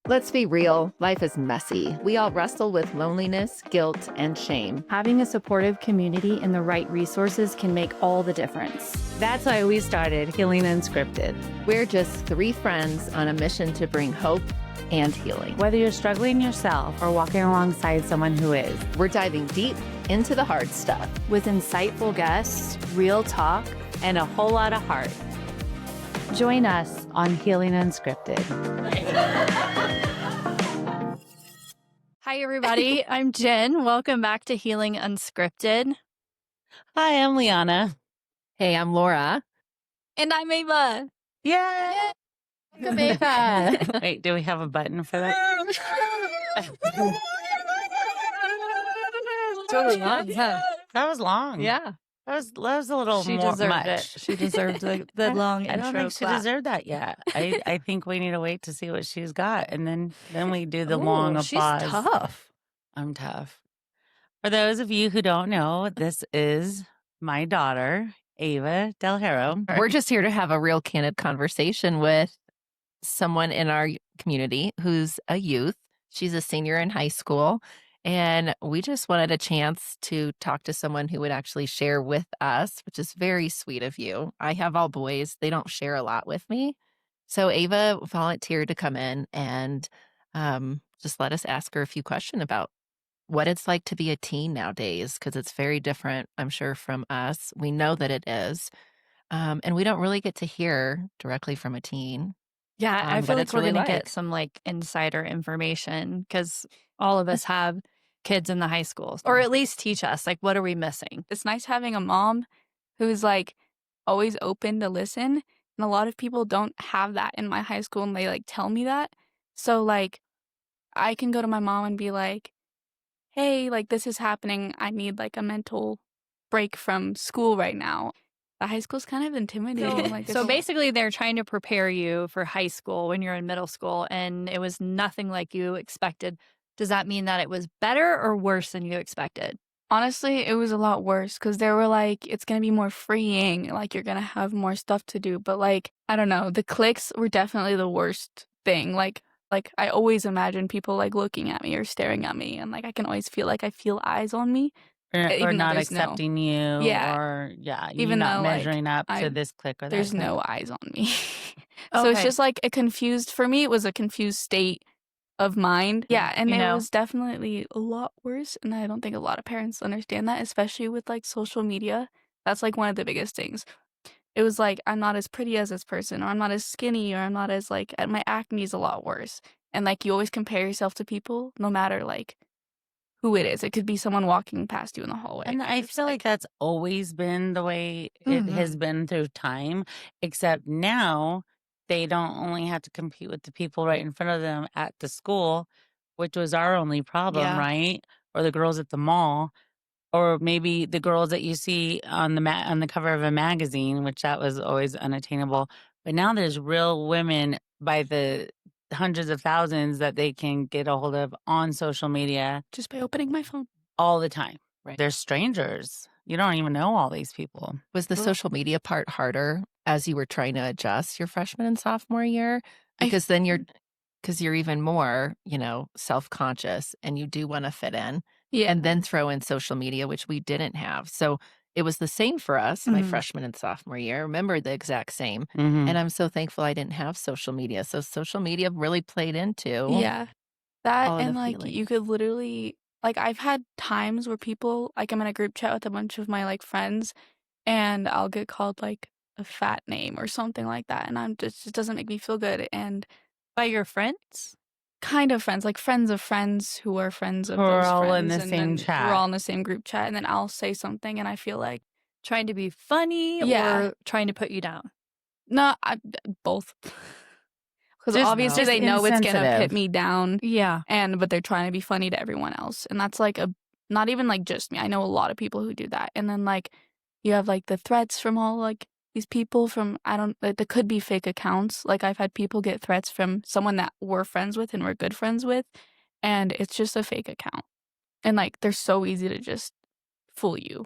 Let's be real, life is messy. We all wrestle with loneliness, guilt, and shame. Having a supportive community and the right resources can make all the difference. That's why we started Healing Unscripted. We're just three friends on a mission to bring hope and healing. Whether you're struggling yourself or walking alongside someone who is, we're diving deep into the hard stuff. With insightful guests, real talk, and a whole lot of heart. Join us on Healing Unscripted. Hi, everybody. I'm Jen. Welcome back to Healing Unscripted. Hi, I'm Liana. Hey, I'm Laura. And I'm Ava. Yay! Welcome, Ava. Wait, do we have a button for that? It's really long, huh? That was long. Yeah. That was a little She more deserved much. it. She deserved the long intro. I don't think she clap. deserved that yet. I think we need to wait to see what she's got, and then we do the long applause. She's tough. I'm tough. For those of you who don't know, this is my daughter, Ava Del Haro. We're just here to have a real candid conversation with someone in our community who's a youth. She's a senior in high school. And we just wanted a chance to talk to someone who would actually share with us, which is very sweet of you. I have all boys. They don't share a lot with me. So Ava volunteered to come in and just let us ask her a few questions about what it's like to be a teen nowadays, because it's very different, I'm sure, from us. We know that it is. And we don't really get to hear directly from a teen. Yeah, I feel like we're really going to get some insider information because all of us have kids in the high schools, or at least teach us, what are we missing? It's nice having a mom who's always open to listen. And a lot of people don't have that in my high school, and they tell me that. So I can go to my mom and be like, hey, this is happening. I need a mental break from school right now. The high school's kind of intimidating. So basically they're trying to prepare you for high school when you're in middle school, and it was nothing like you expected. Does that mean that it was better or worse than you expected? Honestly, it was a lot worse because they were it's going to be more freeing. You're going to have more stuff to do. But I don't know. The cliques were definitely the worst thing. I always imagine people looking at me or staring at me. And I can always feel I feel eyes on me. Or not accepting you. Yeah. Or, even not though, measuring up to this clique or that there's clique. no eyes on me. Okay. So it's just a confused, for me, it was a confused state of mind. Yeah. And it was definitely a lot worse. And I don't think a lot of parents understand that, especially with social media. That's one of the biggest things. It was I'm not as pretty as this person, or I'm not as skinny, or I'm not as my acne is a lot worse. And you always compare yourself to people, no matter who it is. It could be someone walking past you in the hallway. And I feel like that's always been the way it has been through time, except now they don't only have to compete with the people right in front of them at the school, which was our only problem, right? Or the girls at the mall, or maybe the girls that you see on the cover of a magazine, which that was always unattainable. But now there's real women by the hundreds of thousands that they can get a hold of on social media just by opening my phone all the time. Right. They're strangers. You don't even know all these people. Was the social media part harder as you were trying to adjust your freshman and sophomore year? Because you're even more, self-conscious, and you do want to fit in. Yeah. And then throw in social media, which we didn't have. So it was the same for us, my freshman and sophomore year. I remember the exact same. Mm-hmm. And I'm so thankful I didn't have social media. So social media really played into that. all of And the feelings. you could literally I've had times where people I'm in a group chat with a bunch of my friends, and I'll get called a fat name or something like that, and it just doesn't make me feel good. And By your friends? kind of friends, friends of friends who are friends of We're those all friends, in the and same then chat. we're all in the same group chat, and then I'll say something and I feel Trying to be funny or trying to put you down? no, both. Because Just- obviously just they know it's gonna insensitive. put me down, Yeah. but they're trying to be funny to everyone else, and that's not even just me. I know a lot of people who do that. And then you have the threats from all these people from that could be fake accounts. I've had people get threats from someone that we're friends with and we're good friends with, and it's just a fake account. And they're so easy to just fool you,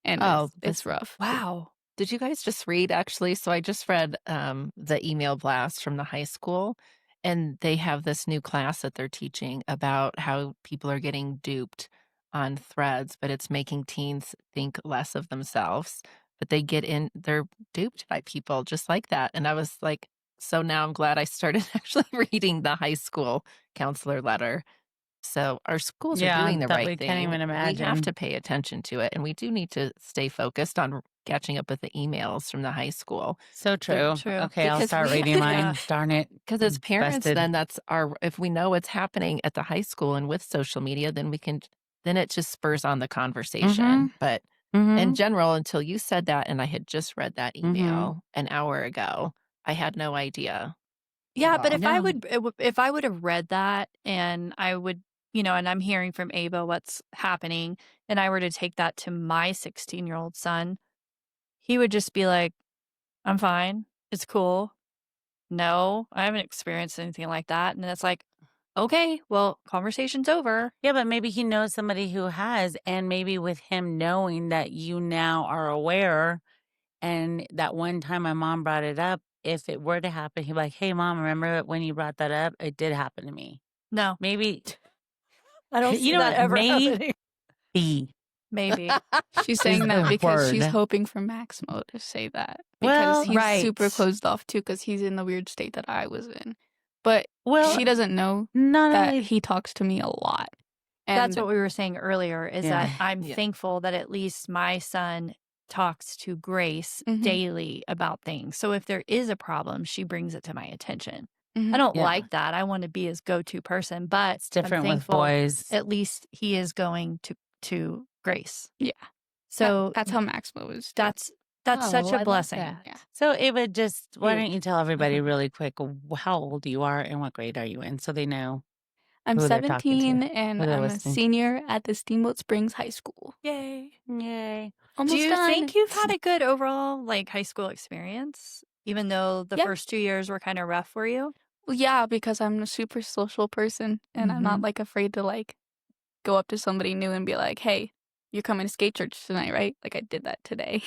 and it's rough. Wow. Did you guys just read, actually? So I just read the email blast from the high school, And they have this new class that they're teaching about how people are getting duped on threads, but it's making teens think less of themselves. But they're duped by people just like that. And I was like, so now I'm glad I started actually reading the high school counselor letter. So our schools are Yeah, doing the that right we can't thing. even We have imagine. to pay attention to it, and we do need to stay focused on catching up with the emails from the high school. So true. True. Okay, I'll Because start we reading mine. Yeah. Darn it. Because as parents, Busted. then if we know what's happening at the high school and with social media, then it just spurs on the conversation. But in general, until you said that, and I had just read that email an hour ago, I had no idea at Yeah, but all. No. if I would have read that and I would, and I'm hearing from Ava what's happening, and I were to take that to my 16-year-old son, he would just be like, "I'm fine. It's cool. No, I haven't experienced anything like that." And it's like, "Okay, well, conversation's over." Yeah, but maybe he knows somebody who has, and maybe with him knowing that you now are aware, and that one time my mom brought it up, if it were to happen, he'd be like, "Hey, mom, remember when you brought that up? It did happen to me." No, Maybe, I don't you see know that what? ever happening. Maybe Maybe. She's is saying that the because she's word. hoping for Maximo to say that because Well, he's super Right. closed off too because he's in the weird state that I was in. But well, she doesn't know not that only, he talks to me a lot. That's And what we were saying earlier is Yeah. that I'm Yeah. thankful that at least my son talks to Grace Mhm. daily about things. So if there is a problem, she brings it to my attention. Mhm. I don't Yeah. like that. I want to be his go-to person, but It's I'm different with thankful boys. at least he is going to Grace. Yeah. So that's how Maximo is. that's Oh, such well, I a love blessing. that. Yeah. So, Ava, why don't Huge. you tell everybody really quick how old you are and what grade are you in so they know I'm who they're talking to, 17 and who they're I'm a listening to. senior at the Steamboat Springs High School. Yay. Yay. Almost Do you done. think you've had a good overall high school experience, even though the Yeah. first 2 years were kind of rough for you? Well, yeah, because I'm a super social person and I'm not afraid to go up to somebody new and be like, "Hey, you're coming to skate church tonight, right?" Like I did that today.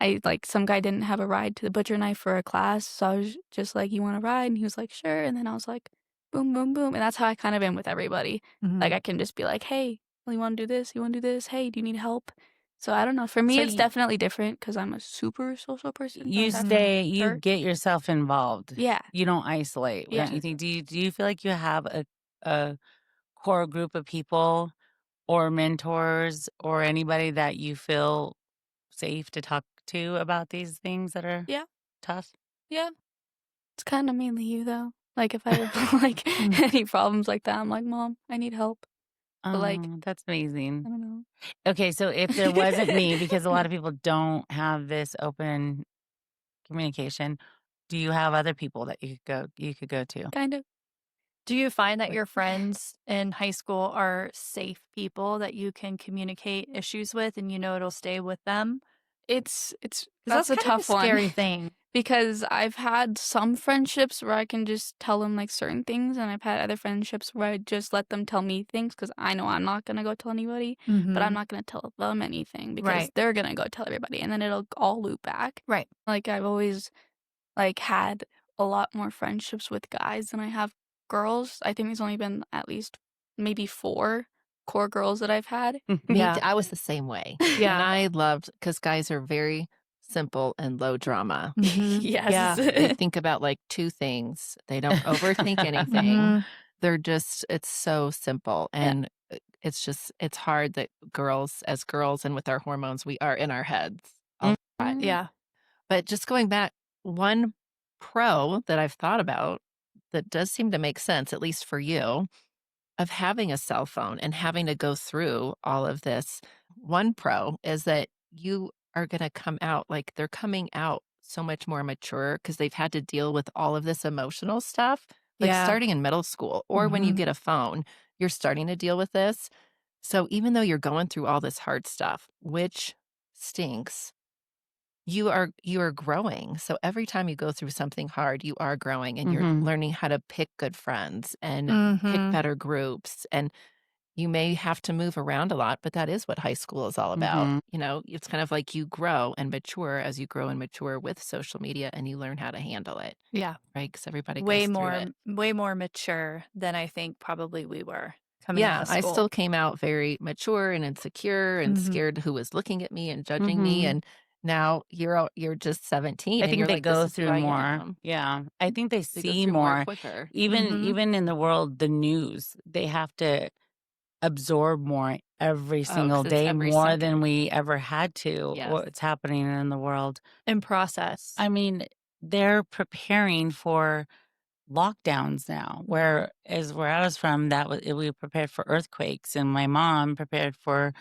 I some guy didn't have a ride to the butcher knife for a class, so I was just like, "You want to ride?" And he was like, "Sure." And then I was like, "Boom, boom, boom." And that's how I kind of am with everybody. Like I can just be like, "Hey, well, you want to do this? You want to do this? Hey, do you need help?" So I don't know. For me, So it's definitely different because I'm a super social person. you so that's you sure. get yourself involved. Yeah. You don't isolate, Yeah. don't you think? Do you feel like you have a core group of people or mentors or anybody that you feel safe to talk to about these things that are Yeah. tough? Yeah. It's kind of mainly you though. Like if I have any problems like that, I'm like, "Mom, I need help." But Oh, that's amazing. I don't know. Okay, so if there wasn't me, because a lot of people don't have this open communication, do you have other people that you could go to? Kind of. Do you find that Like- your friends in high school are safe people that you can communicate issues with and it'll stay with them? It's 'Cause that's a kind of tough one scary thing. because I've had some friendships where I can just tell them certain things, and I've had other friendships where I just let them tell me things because I know I'm not gonna go tell anybody, but I'm not gonna tell them anything because Right. they're gonna go tell everybody, and then it'll all loop back. Right. Like I've always had a lot more friendships with guys than I have girls. I think there's only been at least maybe 4 core girls that I've had. Yeah. I was the same way. Yeah. And I loved because guys are very simple and low drama. Yes. Yes. They think about 2 things. They don't overthink anything. They're it's so simple. And it's hard that as girls and with our hormones, we are in our heads a lot. Yeah. But just going back, one pro that I've thought about that does seem to make sense, at least for you, of having a cell phone and having to go through all of this. One pro is that you are going to come out they're coming out so much more mature because they've had to deal with all of this emotional stuff, Yeah. starting in middle school or when you get a phone, you're starting to deal with this. So even though you're going through all this hard stuff, which stinks, you are growing. So every time you go through something hard, you are growing and you're learning how to pick good friends and pick better groups. And you may have to move around a lot, but that is what high school is all about. Mhm. It's kind of like you grow and mature as you grow and mature with social media and you learn how to handle it, Yeah. right? Because everybody Way goes through more it. way more mature than I think probably we were coming out Yeah, of I school. still came out very mature and insecure and Mhm. scared who was looking at me and judging me. Mhm. And now you're just 17 I and think you're they like, this go is who through I more. am. Yeah. I think they They go see through more more. quicker. Even Mhm. even in the world, the news, they have to absorb more every Oh, single because it's day, every more than second. we ever had to, Yes. what's happening in the world. In process. I mean, they're preparing for lockdowns now, whereas where I was from, we prepared for earthquakes, and my mom prepared for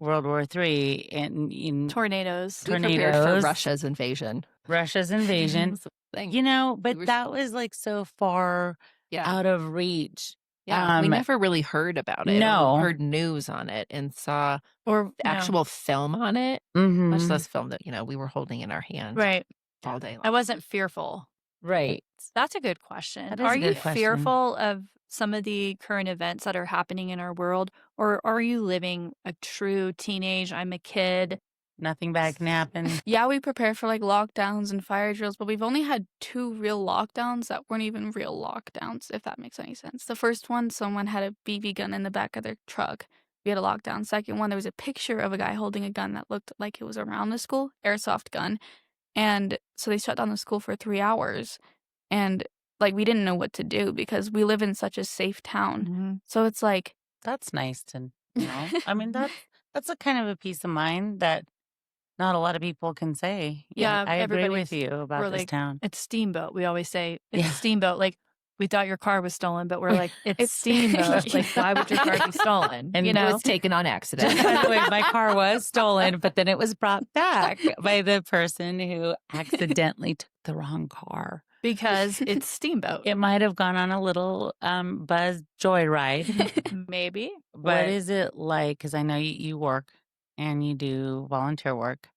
World War III and in Tornadoes. We prepared for tornadoes, Russia's invasion. Russia's invasion, That's the thing. but We were that was like so far Yeah. out of reach. Yeah, we never really heard about it or No. heard news on it and saw Or the actual film on it, much Mhm. less film that, we were holding in our hands right. all day long. I wasn't fearful. Right. That's a good question. That is Are a you good question. fearful of some of the current events that are happening in our world, or are you living a true teenage, I'm a kid? Nothing bad can happen. Yeah, we prepare for like lockdowns and fire drills, but we've only had 2 real lockdowns that weren't even real lockdowns, if that makes any sense. The first one, someone had a BB gun in the back of their truck. We had a lockdown. Second one, there was a picture of a guy holding a gun that looked like it was around the school, airsoft gun. And so they shut down the school for 3 hours. And like we didn't know what to do because we live in such a safe town. Mhm. So it's like That's nice to know. I mean, that's a kind of a peace of mind that not a lot of people can say. Yeah, I agree with everybody's you about we're this like, town. "It's Steamboat." We always say, "It's Yeah. Steamboat." Like, we thought your car was stolen, but we're like, "It's It's Steamboat." Like, why would your car be stolen? And It was taken on accident. By the way, my car was stolen, but then it was brought back by the person who accidentally took the wrong car. Because it's Steamboat. It might have gone on a little buzz joyride. Maybe. What is it like? Because I know you work and you do volunteer work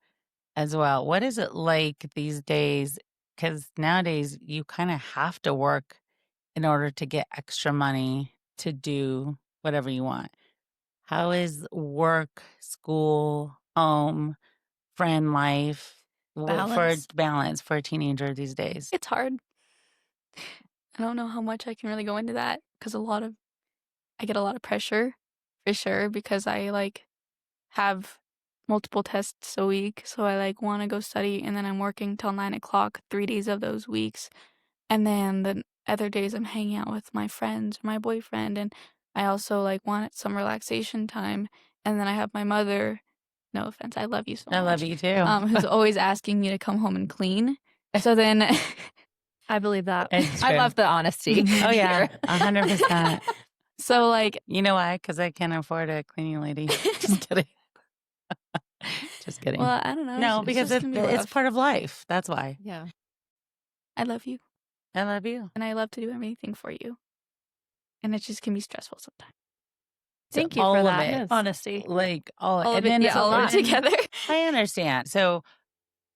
as well. What is it like these days? Because nowadays you kind of have to work in order to get extra money to do whatever you want. How is work, school, home, friend life for Balance. balance for a teenager these days? It's hard. I don't know how much I can really go into that because I get a lot of pressure for sure because I like have multiple tests a week. So I like want to go study and then I'm working till 9 o'clock 3 days of those weeks. And then the other days I'm hanging out with my friends or my boyfriend. And I also like want some relaxation time. And then I have my mother, no offense, I love you so I love much, you too. who's always asking me to come home and clean. So then I believe that. It's I true. love the honesty. Oh yeah, here. 100%. so like You know why? Because I can't afford a cleaning lady. Just kidding. Just kidding. well, I don't know. No, it's because just gonna be it's rough. part of life. That's why. Yeah. I love you I love you. and I love to do everything for you. And it just can be stressful sometimes. Thank you all for of that it. honesty. Like all All and of it, then yeah, a all lot. together. I understand. So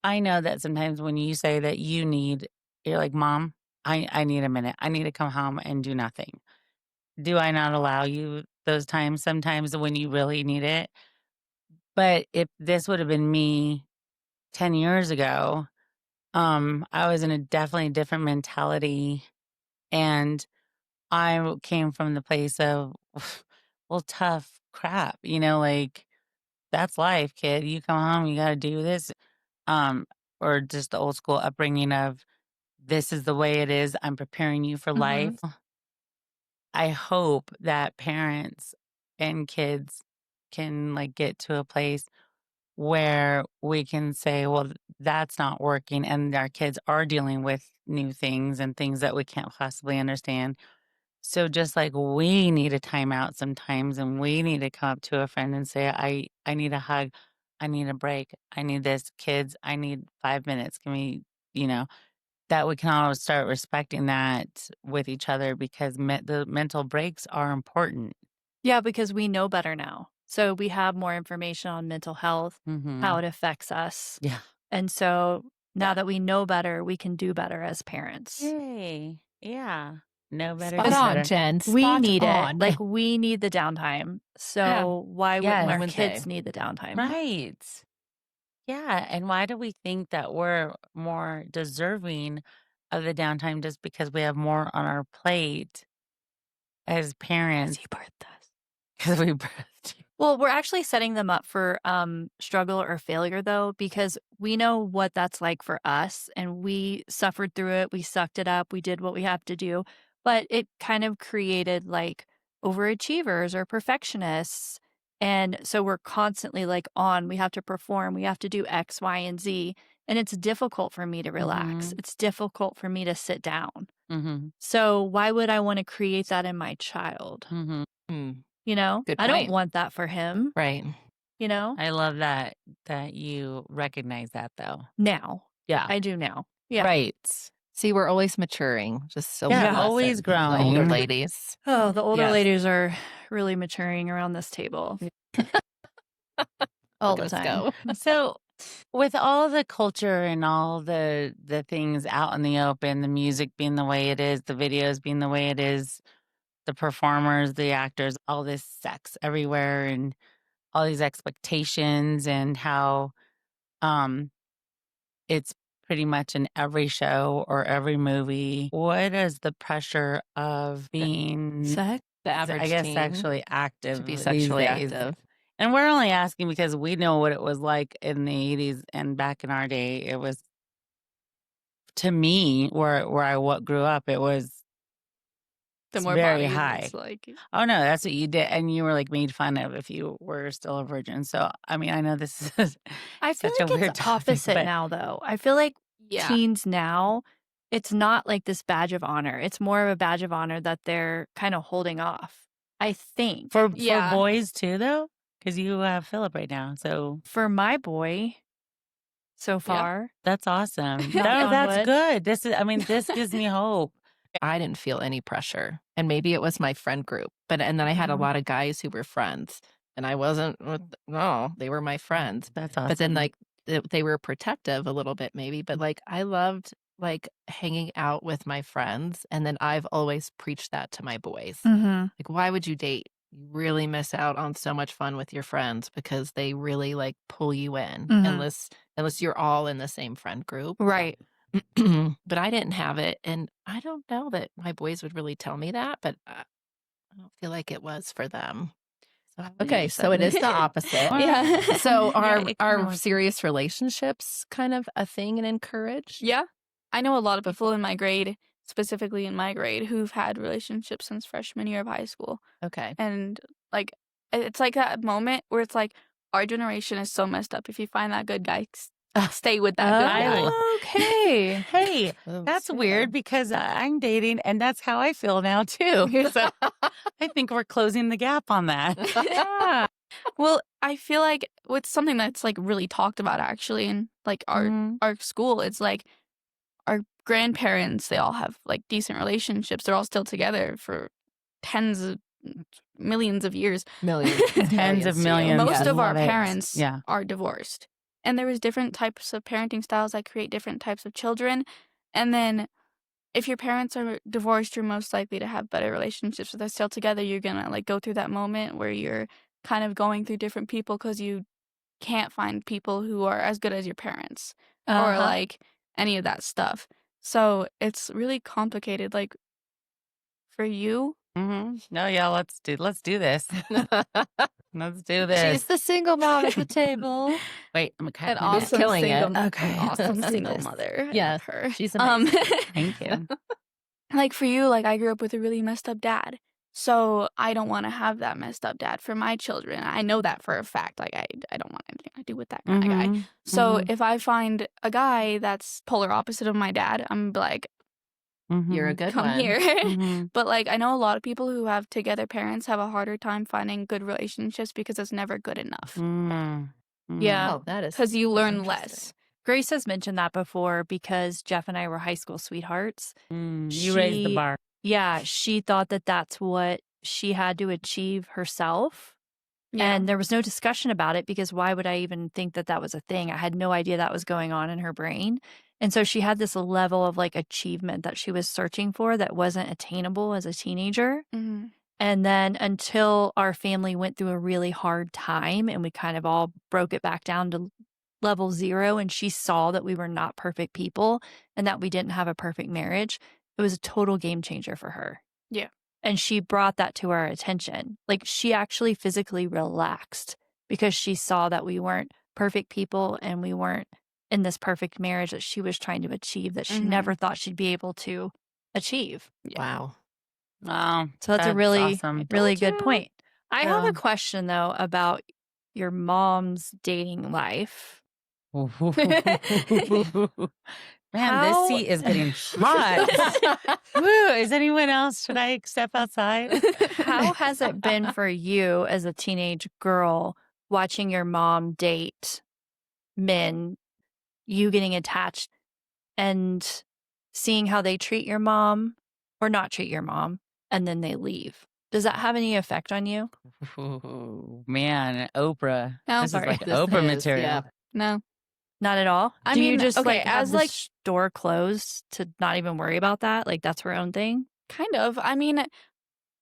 I know that sometimes when you say that you're like, Mom, I need a minute. I need to come home and do nothing. Do I not allow you those times sometimes when you really need it? But if this would have been me 10 years ago, I was in a definitely different mentality. And I came from the place of, well, tough crap, like that's life, kid. You come home, you got to do this. Um, or just the old school upbringing of this is the way it is. I'm preparing you for life. I hope that parents and kids can like get to a place where we can say, well, that's not working. And our kids are dealing with new things and things that we can't possibly understand. So just like we need a timeout sometimes and we need to come up to a friend and say, I need a hug. I need a break. I need this. Kids, I need 5 minutes. Can we, that we can all start respecting that with each other because the mental breaks are important. Yeah, because we know better now. So we have more information on mental health, how it affects us. Yeah. And so now that we know better, we can do better as parents. Yay. Yeah. No better. Spot no on, better. Jen. We Spot need on. it. Like, we need the downtime. So why Yes. wouldn't our Wouldn't kids they? need the downtime? Right. Yeah. And why do we think that we're more deserving of the downtime just because we have more on our plate as parents? Because you birthed us. Because we birthed you. Well, we're actually setting them up for struggle or failure, though, because we know what that's like for us, and we suffered through it. We sucked it up. We did what we have to do. But it kind of created like overachievers or perfectionists. And so we're constantly like on, we have to perform, we have to do X, Y, and Z. And it's difficult for me to relax. Mhm. It's difficult for me to sit down. Mm-hmm. So why would I want to create that in my child? Mm-hmm. Mm, You know, Good I don't point. want that for him, Right. you know, I love that you recognize that though. now. Yeah. I do now. Yeah. Right. See, we're always maturing. Just a Yeah, little always lesson, the older growing. ladies. Oh, the older Yes. ladies are really maturing around this table all Look the at us time. go. So with all the culture and all the things out in the open, the music being the way it is, the videos being the way it is, the performers, the actors, all this sex everywhere and all these expectations and how it's pretty much in every show or every movie. What is the pressure of being, Sex? The average I guess, teen sexually active to be these sexually days? active. And we're only asking because we know what it was like in the 80s and back in our day. It was, to me, where I grew up, it was The it's more very bodies, high. it's like Oh no, that's what you did, and you were like made fun of if you were still a virgin. So I mean, I know this is I feel such a like weird it's topic, opposite but now, though. I feel like yeah. teens now, it's not like this badge of honor. It's more of a badge of honor that they're kind of holding off, I think. for Yeah. boys too, though, because you have Philip right now. So For my boy, so far. that's awesome. Knock No, on that's wood. good. This is, I mean, this gives me hope. I didn't feel any pressure. And maybe it was my friend group. And then I had a lot of guys who were friends. And I wasn't no, they were my friends. That's awesome. But then like they were protective a little bit maybe. But like I loved like hanging out with my friends. And then I've always preached that to my boys. Mm-hmm. Like, why would you date? You really miss out on so much fun with your friends because they really like pull you in Mhm. unless you're all in the same friend group. Right. But I didn't have it. And I don't know that my boys would really tell me that, but I don't feel like it was for them. So, okay, so it is the opposite. Yeah. So Yeah, are it kinda was. serious relationships kind of a thing and encouraged? Yeah. I know a lot of people in my grade, specifically in my grade, who've had relationships since freshman year of high school. Okay. And like, it's like that moment where it's like, our generation is so messed up. If you find that good guy, stay with that good guy. Okay. Hey, Oh, that's fair. weird because I'm dating and that's how I feel now too. So I think we're closing the gap on that. Yeah. Well, I feel like it's something that's like really talked about actually in like our school. It's like our grandparents, they all have like decent relationships. They're all still together for tens of millions of years. Millions. Tens of to you. millions. Most Yes. of our Love it. parents Yeah. are divorced. And there was different types of parenting styles that create different types of children. And then if your parents are divorced, you're most likely to have better relationships. If they're still together, you're going to like go through that moment where you're kind of going through different people because you can't find people who are as good as your parents or like any of that stuff. So it's really complicated. Like for you, No, yeah, let's do this. Let's do this. She's the single mom at the table. Wait, I'm an kind of awesome killing it. single, Okay. an awesome Let's do single this. mother. I Yeah, love her. she's amazing. Thank you. Like for you, like I grew up with a really messed up dad. So I don't want to have that messed up dad for my children. I know that for a fact. Like I don't want anything to do with that kind of guy. So if I find a guy that's polar opposite of my dad, I'm like, You're a good come one. here. But like I know a lot of people who have together parents have a harder time finding good relationships because it's never good enough. Yeah. Oh, that is Because you learn interesting. less. Grace has mentioned that before because Jeff and I were high school sweethearts. You raised the She- bar. Yeah, she thought that that's what she had to achieve herself. Yeah. And there was no discussion about it because why would I even think that that was a thing? I had no idea that was going on in her brain. And so she had this level of like achievement that she was searching for that wasn't attainable as a teenager. Mm-hmm. And then until our family went through a really hard time and we kind of all broke it back down to level 0 and she saw that we were not perfect people and that we didn't have a perfect marriage, it was a total game changer for her. Yeah. And she brought that to our attention. Like she actually physically relaxed because she saw that we weren't perfect people and we weren't in this perfect marriage that she was trying to achieve that she never thought she'd be able to achieve. Yeah. Wow. Wow. So that's a really, awesome. really good point. I have Yeah. a question though about your mom's dating life. Man, this seat is getting hot. Woo, is anyone else? Should I step outside? How has it been for you as a teenage girl watching your mom date men, you getting attached and seeing how they treat your mom or not treat your mom and then they leave? Does that have any effect on you? Ooh, man, Oprah. No, This sorry. is like This Oprah is, material. yeah. No. Not at all? I Do you mean, just okay, like have as the like store closed to not even worry about that? Like that's her own thing? kind of. I mean,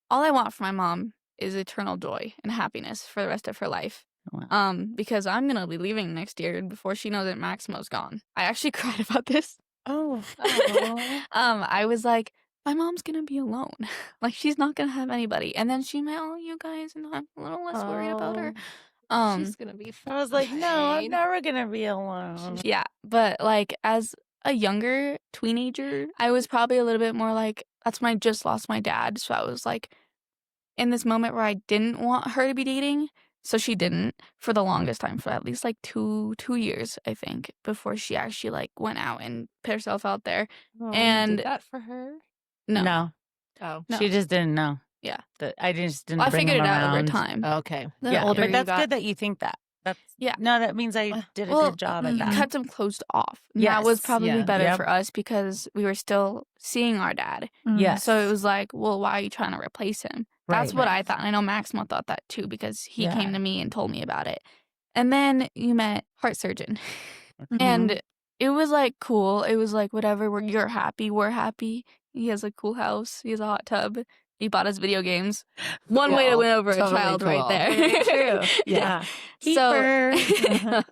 all I want for my mom is eternal joy and happiness for the rest of her life. Wow. Because I'm gonna be leaving next year, and before she knows it, Maximo's gone. I actually cried about this. Oh. I was like, my mom's gonna be alone. Like she's not gonna have anybody. And then she met all you guys, and I'm a little less worried about her. She's gonna be fine. I was like, no, I'm never gonna be alone. Yeah, but like as a younger teenager, I was probably a little bit more like, that's when I just lost my dad. So I was like in this moment where I didn't want her to be dating. So she didn't for the longest time, for at least like two years, I think, before she actually like went out and put herself out there. Oh, And you did that for her? No. Oh, No. She just didn't know. Yeah. I just didn't I bring figured him it out over around. time. okay. The Yeah, older but you that's got. good that you think that. That's Yeah. No, that means I did a Well, good job at that. cut them closed off. That was Yes, probably yeah. better Yep. for us because we were still seeing our dad. Yes. So it was like, well, why are you trying to replace him? That's Right. what I thought. I know Maximo thought that too because he Yeah. came to me and told me about it. And then you met Heart Surgeon. Mhm. And it was like cool. It was like whatever. You're happy. We're happy. He has a cool house. He has a hot tub. He bought us video games. One way to win over Totally a child cool. right there. Very true. Yeah. So Keeper.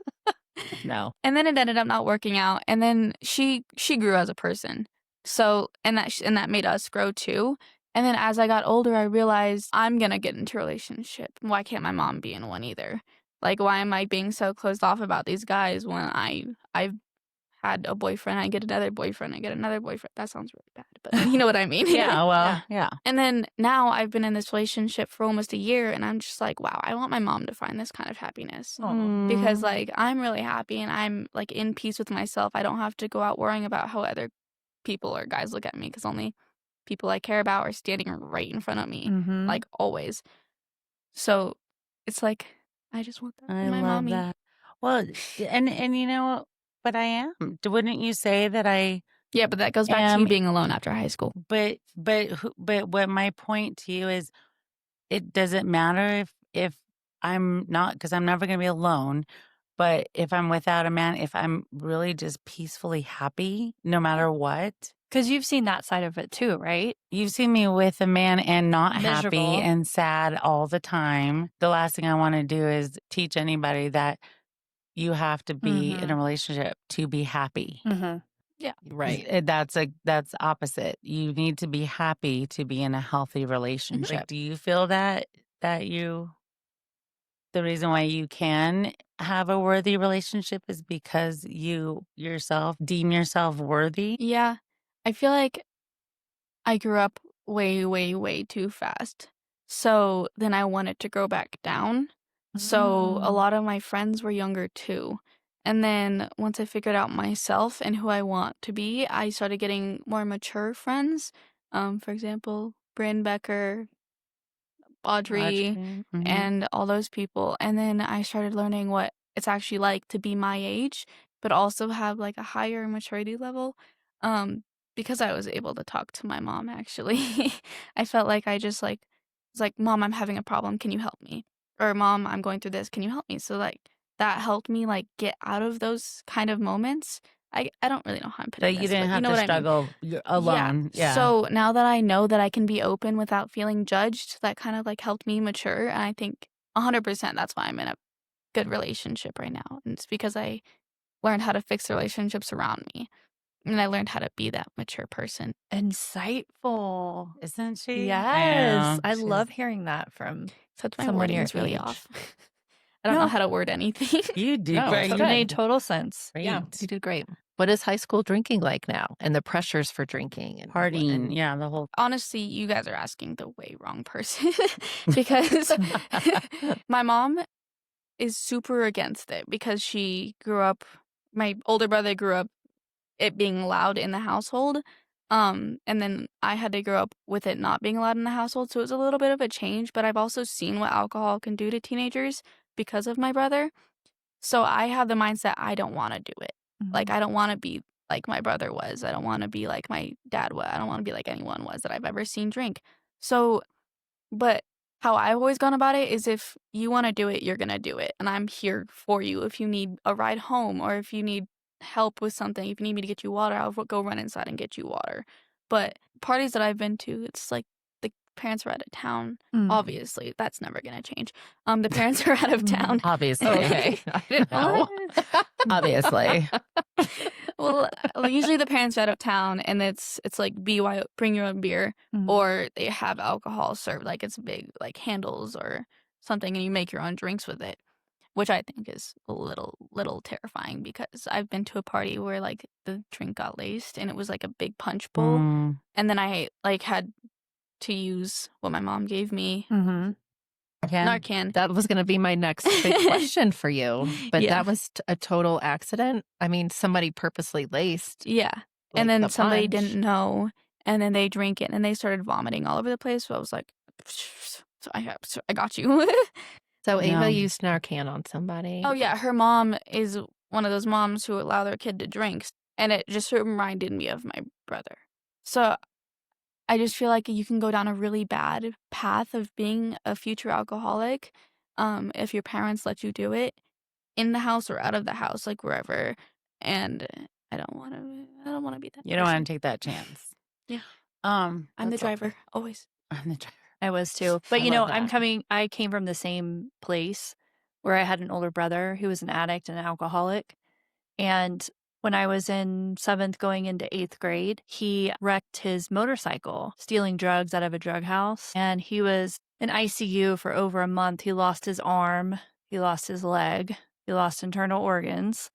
No. and then it ended up not working out. And then she grew as a person. So and that made us grow too. And then as I got older, I realized I'm gonna get into a relationship. Why can't my mom be in one either? Like, why am I being so closed off about these guys when I've had a boyfriend, I get another boyfriend, I get another boyfriend. That sounds really bad, but you know what I mean? Yeah, well, yeah. And then now I've been in this relationship for almost a year, and I'm just like, wow, I want my mom to find this kind of happiness. Because, like, I'm really happy, and I'm, like, in peace with myself. I don't have to go out worrying about how other people or guys look at me, because only people I care about are standing right in front of me, like, always. So it's like, I just want that I for my love mommy. that. Well, and you know, but I am. Wouldn't you say that I? Yeah, but that goes back to you being alone after high school. But what my point to you is, it doesn't matter if I'm not, because I'm never going to be alone. But if I'm without a man, if I'm really just peacefully happy, no matter what. Because you've seen that side of it too, right? You've seen me with a man and not Miserable. happy and sad all the time. The last thing I want to do is teach anybody that you have to be in a relationship to be happy. Yeah. Right. That's opposite. You need to be happy to be in a healthy relationship. Like, do you feel that the reason why you can have a worthy relationship is because you yourself deem yourself worthy? Yeah. I feel like I grew up way, way, way too fast. So then I wanted to go back down. So a lot of my friends were younger too. And then once I figured out myself and who I want to be, I started getting more mature friends. For example, Bryn Becker, Audrey, and all those people. And then I started learning what it's actually like to be my age, but also have like a higher maturity level. Because I was able to talk to my mom, actually. I felt like I just like was like, Mom, I'm having a problem. Can you help me? Or Mom, I'm going through this. Can you help me? So like that helped me like get out of those kind of moments I don't really know how I'm So putting you this, didn't but you have know to what I mean. struggle alone. Yeah. So now that I know that I can be open without feeling judged, that kind of like helped me mature. And I think 100% that's why I'm in a good relationship right now. And it's because I learned how to fix the relationships around me. And I learned how to be that mature person. Insightful. Isn't she? Yes. I She's love hearing that from Except my someone your wording's really age. off. I don't know No, how to word anything. you do no, great. it You made did total sense. Yeah, great. you did great. What is high school drinking like now and the pressures for drinking and Partying. Yeah, the whole Honestly, you guys are asking the way wrong person because my mom is super against it because she grew up, my older brother grew up it being loud in the household. And then I had to grow up with it not being allowed in the household. So it was a little bit of a change, but I've also seen what alcohol can do to teenagers because of my brother. So I have the mindset I don't want to do it. Like, Mhm. I don't want to be like my brother was. I don't want to be like my dad was. I don't want to be like anyone was that I've ever seen drink. So, but how I've always gone about it is if you want to do it, you're going to do it. And I'm here for you. If you need a ride home or if you need help with something, if you need me to get you water, I'll go run inside and get you water. But parties that I've been to, it's like the parents are out of town. Mm. Obviously, that's never going to change. The parents are out of town. Obviously. Okay. I didn't know. Obviously. Well, usually the parents are out of town and it's like bring your own beer Mhm. or they have alcohol served like it's big like handles or something and you make your own drinks with it, which I think is a little terrifying because I've been to a party where like the drink got laced and it was like a big punch bowl and then I like had to use what my mom gave me, Mhm. Narcan. That was going to be my next big question for you, but Yeah. that was a total accident. I mean, somebody purposely laced. Yeah. Like And then the somebody punch. didn't know, and then they drink it, and they started vomiting all over the place, so I was like, so I got you." So Ava No. used Narcan on somebody. Oh, yeah, her mom is one of those moms who allow their kid to drink, and it just reminded me of my brother. So, I just feel like you can go down a really bad path of being a future alcoholic, if your parents let you do it in the house or out of the house, like, wherever, and I don't wanna be that You don't person. want to take that chance. Yeah. Um, I'm the That's driver, always. I'm the driver. I was too. But, I you know, love that. I came from the same place where I had an older brother who was an addict and an alcoholic. And when I was in 7th going into 8th grade, he wrecked his motorcycle, stealing drugs out of a drug house. And he was in ICU for over a month. He lost his arm, he lost his leg, he lost internal organs,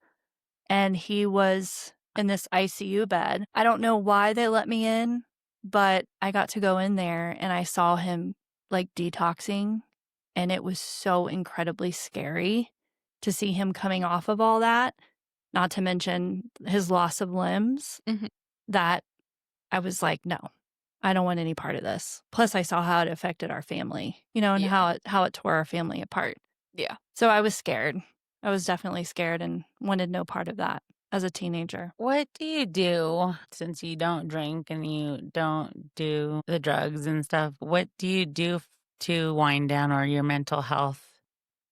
and he was in this ICU bed. I don't know why they let me in, but I got to go in there and I saw him like detoxing, and it was so incredibly scary to see him coming off of all that, not to mention his loss of limbs, Mhm. that I was like, no, I don't want any part of this. Plus, I saw how it affected our family, you know, and Yeah. how it tore our family apart. Yeah. So I was scared. I was definitely scared and wanted no part of that as a teenager. What do you do since you don't drink and you don't do the drugs and stuff? What do you do to wind down or your mental health?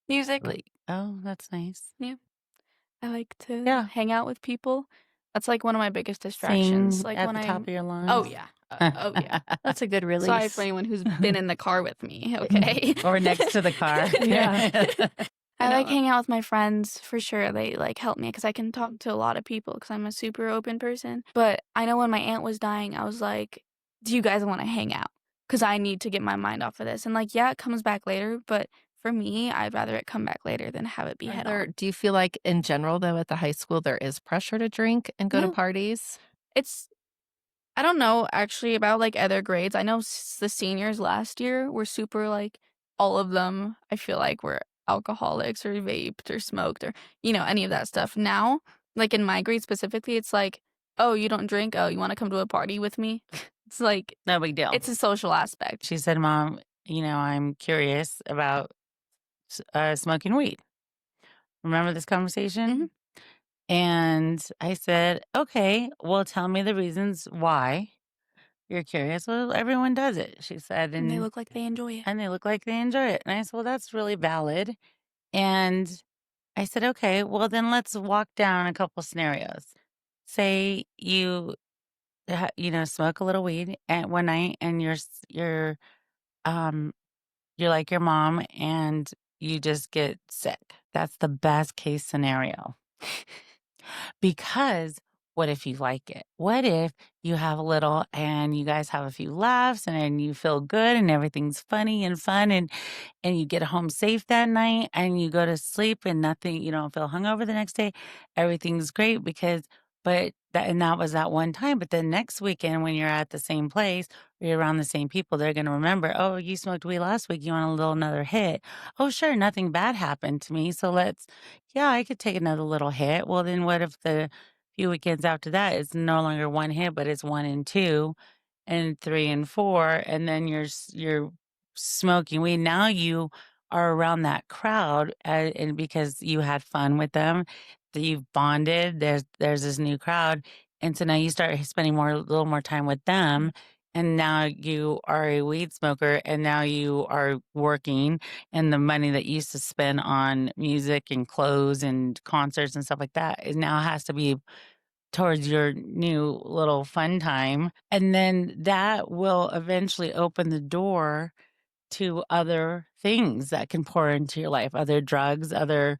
Music. Like, oh, that's nice. I like to Yeah. hang out with people. That's like one of my biggest distractions. Sing Like at when the top of your lungs. Oh yeah. Oh yeah. That's a good release. Sorry for anyone who's been in the car with me, okay? Or next to the car. Yeah. I like hanging out with my friends for sure. They like help me because I can talk to a lot of people because I'm a super open person. But I know when my aunt was dying, I was like, "Do you guys want to hang out? Because I need to get my mind off of this." And like, yeah, it comes back later, but for me, I'd rather it come back later than have it be head on. Do you feel like in general, though, at the high school, there is pressure to drink and go to No. parties? I don't know actually about like other grades. I know the seniors last year were super like all of them. I feel like were alcoholics or vaped or smoked or any of that stuff. Now, like in my grade specifically, it's like, oh, you don't drink. Oh, you want to come to a party with me? It's like No big deal. it's a social aspect. She said, Mom, I'm curious about smoking weed. Remember this conversation? Mhm. And I said, okay, well, tell me the reasons why you're curious. Well, everyone does it, she said. And they look like they enjoy it. And they look like they enjoy it. And I said, well, that's really valid. And I said, okay, well, then let's walk down a couple scenarios. say you smoke a little weed at one night, and um you're like your mom, and you just get sick. That's the best case scenario. Because what if you like it? What if you have a little and you guys have a few laughs and you feel good and everything's funny and fun, and you get home safe that night and you go to sleep and nothing, you don't feel hungover the next day. Everything's great that was that one time. But then next weekend when you're at the same place or you're around the same people, they're going to remember, oh, you smoked weed last week. You want a little another hit? Oh, sure. Nothing bad happened to me. So I could take another little hit. Well, then what if the few weekends after that it's no longer one hit, but it's 1 and 2 and 3 and 4, and then you're smoking weed. Now you are around that crowd, and because you had fun with them, that you've bonded. There's this new crowd, and so now you start spending a little more time with them. And now you are a weed smoker, and now you are working, and the money that you used to spend on music and clothes and concerts and stuff like that is now has to be towards your new little fun time. And then that will eventually open the door to other things that can pour into your life, other drugs, other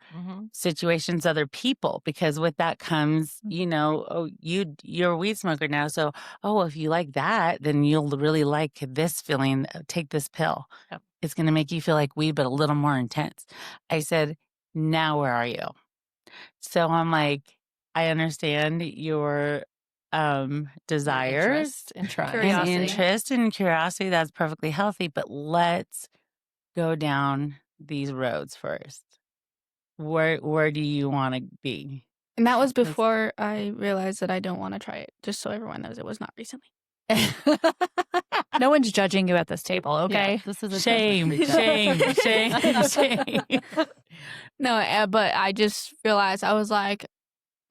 situations, other people, because with that comes, you're a weed smoker now. So, if you like that, then you'll really like this feeling. Take this pill. Yep. It's going to make you feel like weed, but a little more intense. I said, now where are you? So I'm like, I understand your desires and interest and curiosity. That's perfectly healthy, but let's go down these roads first. Where do you want to be? And that was before I realized that I don't want to try it. Just so everyone knows, it was not recently. No one's judging you at this table, okay? Yeah, this is a shame. No, but I just realized I was like,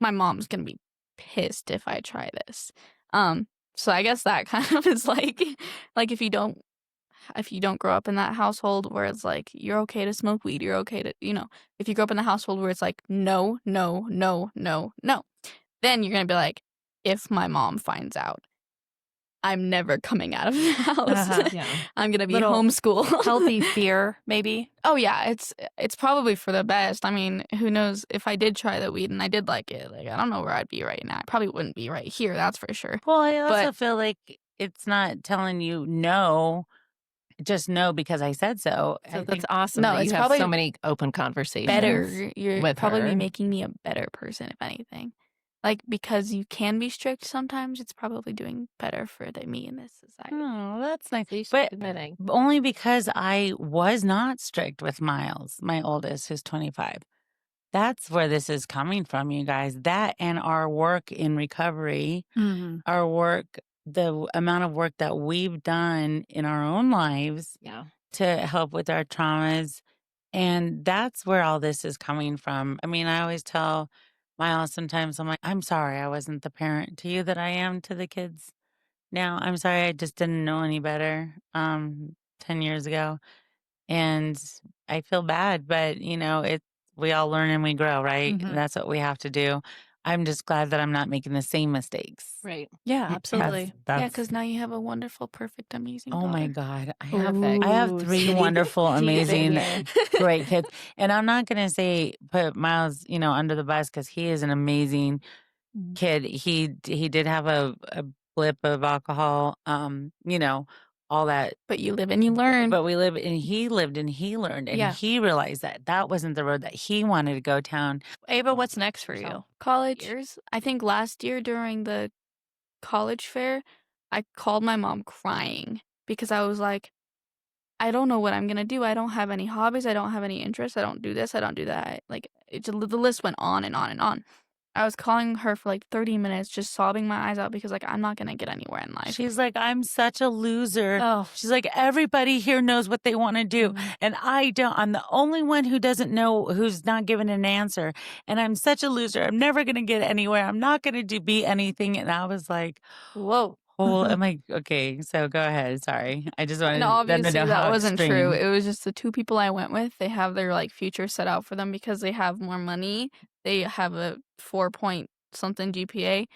my mom's gonna be pissed if I try this. So I guess that kind of is like if you don't grow up in that household where it's like you're okay to smoke weed, you're okay to, if you grow up in the household where it's like no, no, no, no, no, then you're gonna be like, if my mom finds out, I'm never coming out of the house. Yeah. I'm gonna be homeschooled. Healthy fear, maybe. Oh yeah, it's probably for the best. I mean, who knows if I did try the weed and I did like it? Like, I don't know where I'd be right now. I probably wouldn't be right here, that's for sure. Well, I also feel like it's not telling you no, just no because I said so. So that's awesome. No, that it's you have probably so many open conversations. Better. You're with probably her. making me a better person, if anything. Like, because you can be strict sometimes, it's probably doing better for me in this society. Oh, that's nice. She's But admitting. only because I was not strict with Miles, my oldest, who's 25. That's where this is coming from, you guys. That and our work in recovery, our work, the amount of work that we've done in our own lives to help with our traumas. And that's where all this is coming from. I mean, I always tell Miles sometimes, I'm like, I'm sorry I wasn't the parent to you that I am to the kids now. I'm sorry I just didn't know any better 10 years ago. And I feel bad, but we all learn and we grow, right? That's what we have to do. I'm just glad that I'm not making the same mistakes. Right. Yeah, absolutely. Yeah, because now you have a wonderful, perfect, amazing daughter. Oh my God. I Perfect. have 3 wonderful, amazing, great kids. And I'm not going to say put Miles, under the bus because he is an amazing kid. He did have a blip of alcohol, all that. But you live and you learn. But we live and he lived and he learned and he realized that wasn't the road that he wanted to go down. Ava, what's next for you? College. I think last year during the college fair, I called my mom crying because I was like, I don't know what I'm going to do. I don't have any hobbies. I don't have any interests. I don't do this. I don't do that. Like, the list went on and on and on. I was calling her for like 30 minutes, just sobbing my eyes out because, like, I'm not going to get anywhere in life. She's like, I'm such a loser. Oh. She's like, everybody here knows what they want to do. And I don't. I'm the only one who doesn't know, who's not given an answer. And I'm such a loser. I'm never going to get anywhere. I'm not going to be anything. And I was like, whoa. I'm like, okay, so go ahead. Sorry. I just wanted them to know that how wasn't extreme. true. It was just the 2 people I went with. They have their, like, future set out for them because they have more money. They have a 4.0 something GPA.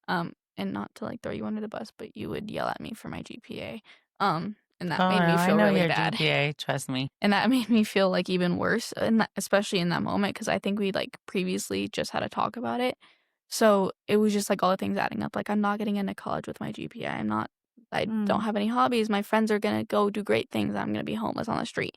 And not to like throw you under the bus, but you would yell at me for my GPA. And that Oh, made me no, I feel know really your bad. GPA. Trust me. And that made me feel like even worse, especially in that moment, because I think we like previously just had a talk about it. So it was just like all the things adding up. Like, I'm not getting into college with my GPA. I don't have any hobbies. My friends are gonna go do great things. I'm gonna be homeless on the street.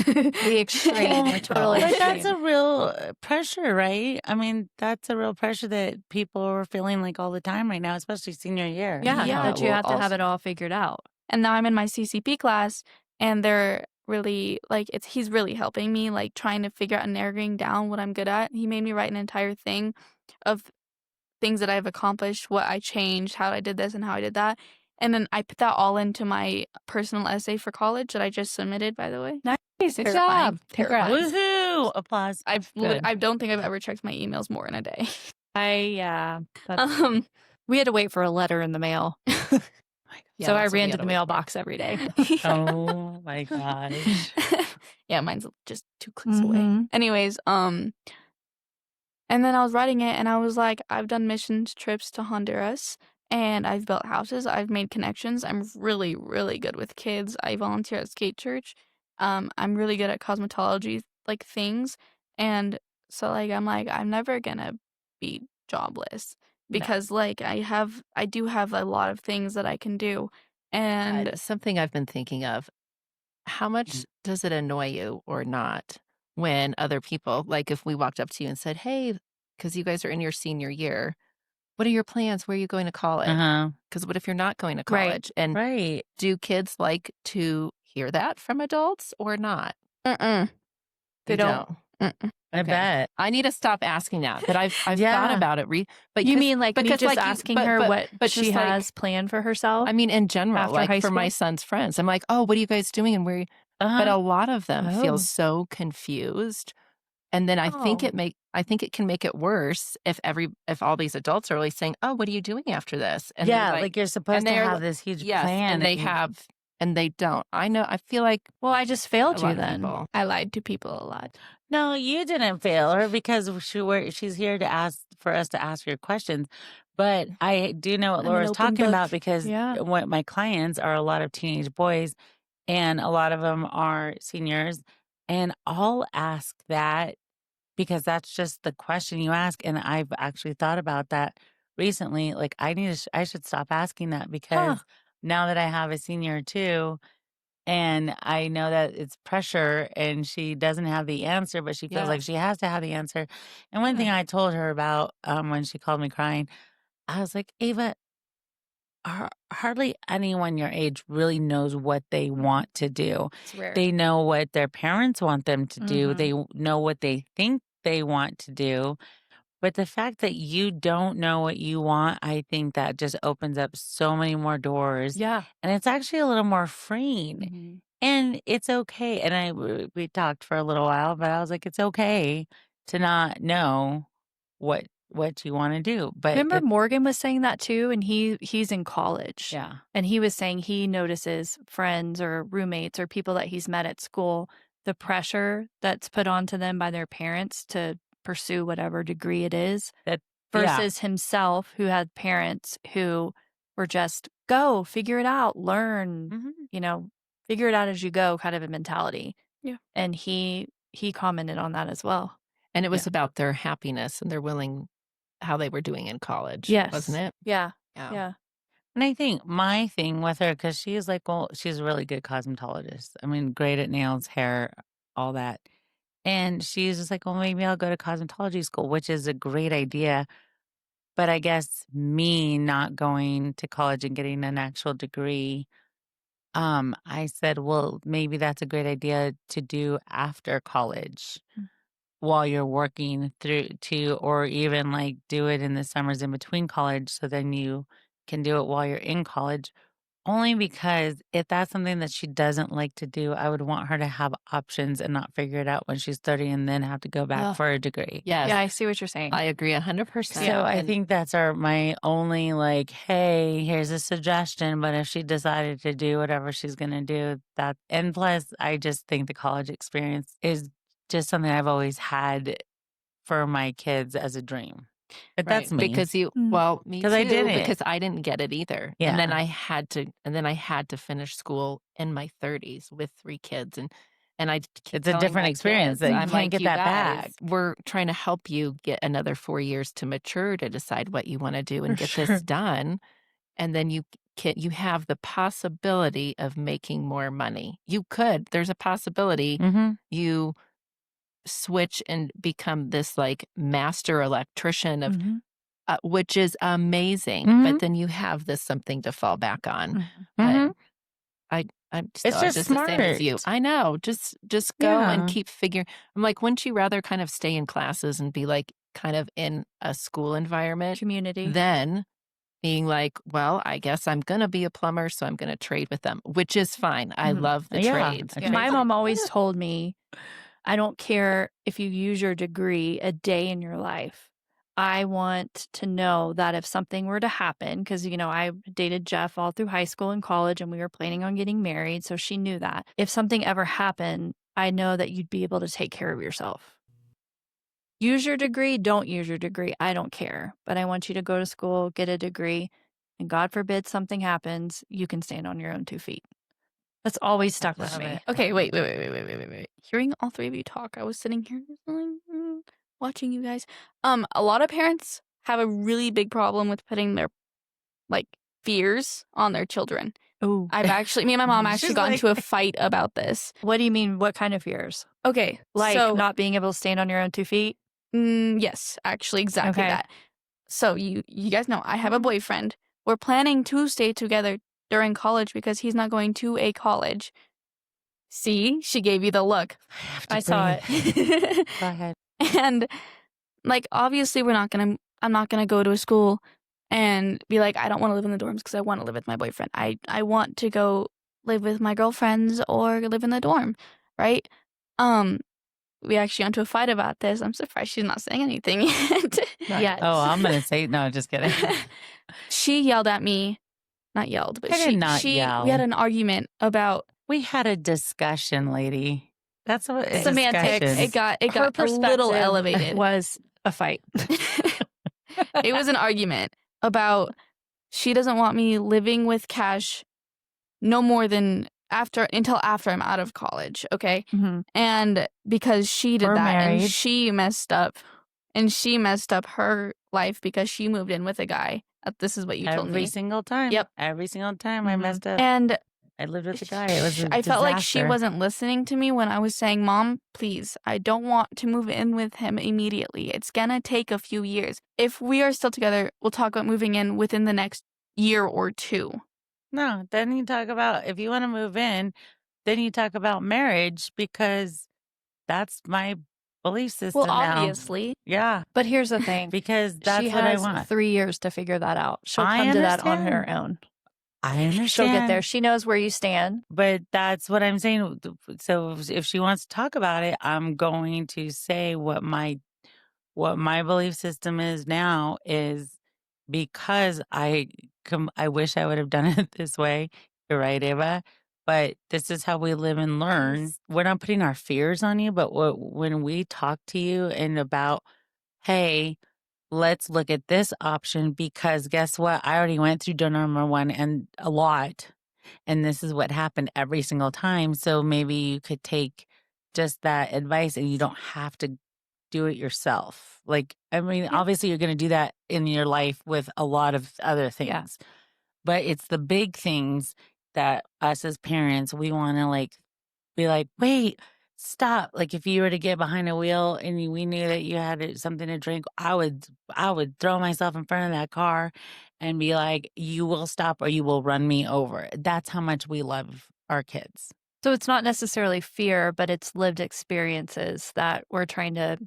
The extreme, the total But extreme. that's a real pressure, right? I mean, that's a real pressure that people are feeling like all the time right now, especially senior year. Yeah, Yeah, that you well, have to have also- it all figured out. And now I'm in my CCP class, and they're really like he's really helping me, like trying to figure out and narrowing down what I'm good at. He made me write an entire thing of things that I've accomplished, what I changed, how I did this and how I did that. And then I put that all into my personal essay for college that I just submitted, by the way. Nice, good Terrifying. job. Congrats. Woohoo! Applause. Good. I don't think I've ever checked my emails more in a day. That's, we had to wait for a letter in the mail. Yeah, So I that's what we ran had to the wait for. mailbox every day. Oh my gosh. Yeah, mine's just 2 clicks away. Mhm. Anyways, and then I was writing it, and I was like, I've done missions trips to Honduras, and I've built houses. I've made connections. I'm really, really good with kids. I volunteer at skate church. I'm really good at cosmetology, like things. And so, like, I'm like, I'm never gonna be jobless because, like, I do have a lot of things that I can do. And Something I've been thinking of, how much does it annoy you or not when other people, like if we walked up to you and said, hey, because you guys are in your senior year, what are your plans? Where are you going to college? Uh-huh. Because what if you're not going to Right. college? And Right. do kids like to hear that from adults or not? they You don't. I Okay. bet. I need to stop asking that, but I've thought Yeah. about it. But You 'cause- mean like me because, just like, you- asking but- her but- what but she just, like, has planned for herself? I mean, in general, After like high for my school? son's friends, I'm like, oh, what are you guys doing? And where? Uh-huh. But a lot of them Oh. feel so confused, and then I think it can make it worse if all these adults are really saying, oh, what are you doing after this? And yeah, they're like you're supposed to they're have like- this huge yes, plan. and they have, and they don't. I know. I feel like Well, I just a failed lot you of then. people. I lied to people a lot. No, you didn't fail her because she's here to ask for us to ask your questions. But I do know what I'm an Laura's open talking book. about because Yeah. what my clients are a lot of teenage boys, and a lot of them are seniors, and I'll ask that because that's just the question you ask. And I've actually thought about that recently. Like I should stop asking that because now that I have a senior too. And I know that it's pressure and she doesn't have the answer, but she feels Yeah. like she has to have the answer. And one thing I told her about when she called me crying, I was like, Ava, hardly anyone your age really knows what they want to do. It's rare. They know what their parents want them to do, Mhm. they know what they think they want to do. But the fact that you don't know what you want, I think that just opens up so many more doors. Yeah. And it's actually a little more freeing. Mhm. And it's okay. And we talked for a little while, but I was like, it's okay to not know what you want to do. But Remember Morgan was saying that too, and he's in college. yeah, And he was saying he notices friends or roommates or people that he's met at school, the pressure that's put onto them by their parents to pursue whatever degree it is, yeah. versus himself who had parents who were just go, figure it out, learn, Mhm. Figure it out as you go kind of a mentality. Yeah. And he commented on that as well. And it was about their happiness and how they were doing in college. Yes. Wasn't it? Yeah. Yeah. Yeah. And I think my thing with her, because she's like, well, she's a really good cosmetologist. I mean, great at nails, hair, all that. And she's just like, well, maybe I'll go to cosmetology school, which is a great idea. But I guess me not going to college and getting an actual degree, I said, well, maybe that's a great idea to do after college while you're working or even like do it in the summers in between college. So then you can do it while you're in college. Only because if that's something that she doesn't like to do, I would want her to have options and not figure it out when she's 30 and then have to go back for a degree. Yes. Yeah, I see what you're saying. I agree 100%. So I And think that's my only like, hey, here's a suggestion. But if she decided to do whatever she's going to do, and plus, I just think the college experience is just something I've always had for my kids as a dream. But that's me. Because me too, 'Cause I did it. because I didn't get it either. Yeah. And then I had to finish school in my 30s with 3 kids and I keep It's a telling different my experience kids, that you I'm can't like, get "You that guys, back." we're trying to help you get another 4 years to mature to decide what you wanna do and For get sure. this done, and then you have the possibility of making more money." You could. There's a possibility Mhm. you switch and become this, like, master electrician of Mhm. which is amazing, but Mhm. then you have this something to fall back on. Mhm. But Mhm. I'm It's still just just the same as you. smart. I know, just go and Yeah. keep figuring. I'm like, wouldn't you rather kind of stay in classes and be, like, kind of in a school environment Community. than being like, "Well, I guess I'm gonna be a plumber, so I'm gonna trade with them," which is fine. I Mhm. love the Yeah, trades. a Yeah. My trade. mom always told me, I don't care if you use your degree a day in your life. I want to know that if something were to happen, because, I dated Jeff all through high school and college, and we were planning on getting married. So she knew that if something ever happened, I know that you'd be able to take care of yourself. Use your degree, don't use your degree. I don't care. But I want you to go to school, get a degree, and God forbid something happens, you can stand on your own 2 feet. That's always stuck with Love me. it. Okay, wait. Hearing all three of you talk, I was sitting here watching you guys. A lot of parents have a really big problem with putting their like fears on their children. Ooh. Me and my mom actually She's got like- into a fight about this. What do you mean? What kind of fears? Okay, Like so not being able to stand on your own 2 feet? yes, actually, exactly Okay. that. So you guys know I have a boyfriend. We're planning to stay together during college because he's not going to a college. See, she gave you the look. I saw it. Go ahead. And like obviously I'm not gonna go to a school and be like, I don't want to live in the dorms because I want to live with my boyfriend. I want to go live with my girlfriends or live in the dorm, right? We actually got into a fight about this. I'm surprised she's not saying anything yet. Yet. Oh, I'm gonna say no. Just kidding. She yelled at me, not yelled, but I did not yell. We had an argument about We had a discussion, lady. That's what it's Semantics. discussion. it got Her a little perspective elevated. was a fight. It was an argument about she doesn't want me living with Cash no more than until after I'm out of college, okay? Mhm. And because she did We're that married. and she messed up her life because she moved in with a guy. This is what you told Every me. single time. Yep. Every single time I Mhm. messed up. And I lived with a guy. It was a I felt like she disaster. wasn't listening to me when I was saying, Mom, please, I don't want to move in with him immediately. It's gonna take a few years. If we are still together, we'll talk about moving in within the next year or two. No, then you talk about if you want to move in, then you talk about marriage because that's my belief system Well, now. obviously. Yeah, But here's the thing. because that's She what I has want. 3 years to figure that out. She'll I come to that on understand. her own. I understand. She'll get there. She knows where you stand. But that's what I'm saying. So if she wants to talk about it, I'm going to say what my belief system is now is because I wish I would have done it this way. You're right, Ava. But this is how we live and learn. We're not putting our fears on you, but when we talk to you and about, hey, let's look at this option because guess what? I already went through door number 1 and a lot. And this is what happened every single time. So maybe you could take just that advice and you don't have to do it yourself. Like, I mean, obviously you're going to do that in your life with a lot of other things. Yeah. But it's the big things that us as parents, we want to like be like, wait, stop. Like if you were to get behind a wheel and we knew that you had something to drink, I would throw myself in front of that car and be like, you will stop or you will run me over. That's how much we love our kids. So it's not necessarily fear, but it's lived experiences that we're trying to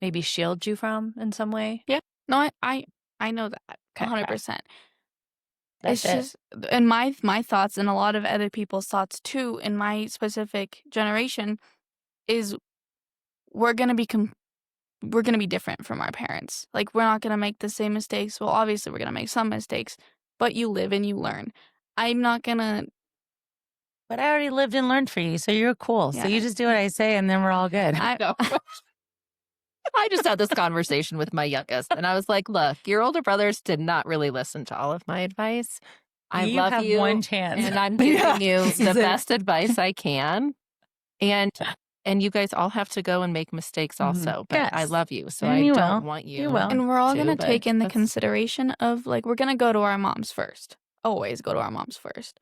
maybe shield you from in some way. Yeah. No, I know that Okay, 100%. That's It's just, and my thoughts and a lot of other people's thoughts too, in my specific generation, is we're gonna be different from our parents. Like we're not gonna make the same mistakes. Well, obviously we're gonna make some mistakes, but you live and you learn. I'm not gonna. But I already lived and learned for you, so you're cool. So Yeah. you just do what I say and then we're all good. I just had this conversation with my youngest, and I was like, look, your older brothers did not really listen to all of my advice. I You love have you, one chance. and I'm giving you the best advice I can. And you guys all have to go and make mistakes also, but I Yes. love you, so And I you don't will. want You you will. And we're all to, going to but take in the that's- consideration of like, we're going to go to our moms first. Always go to our moms first.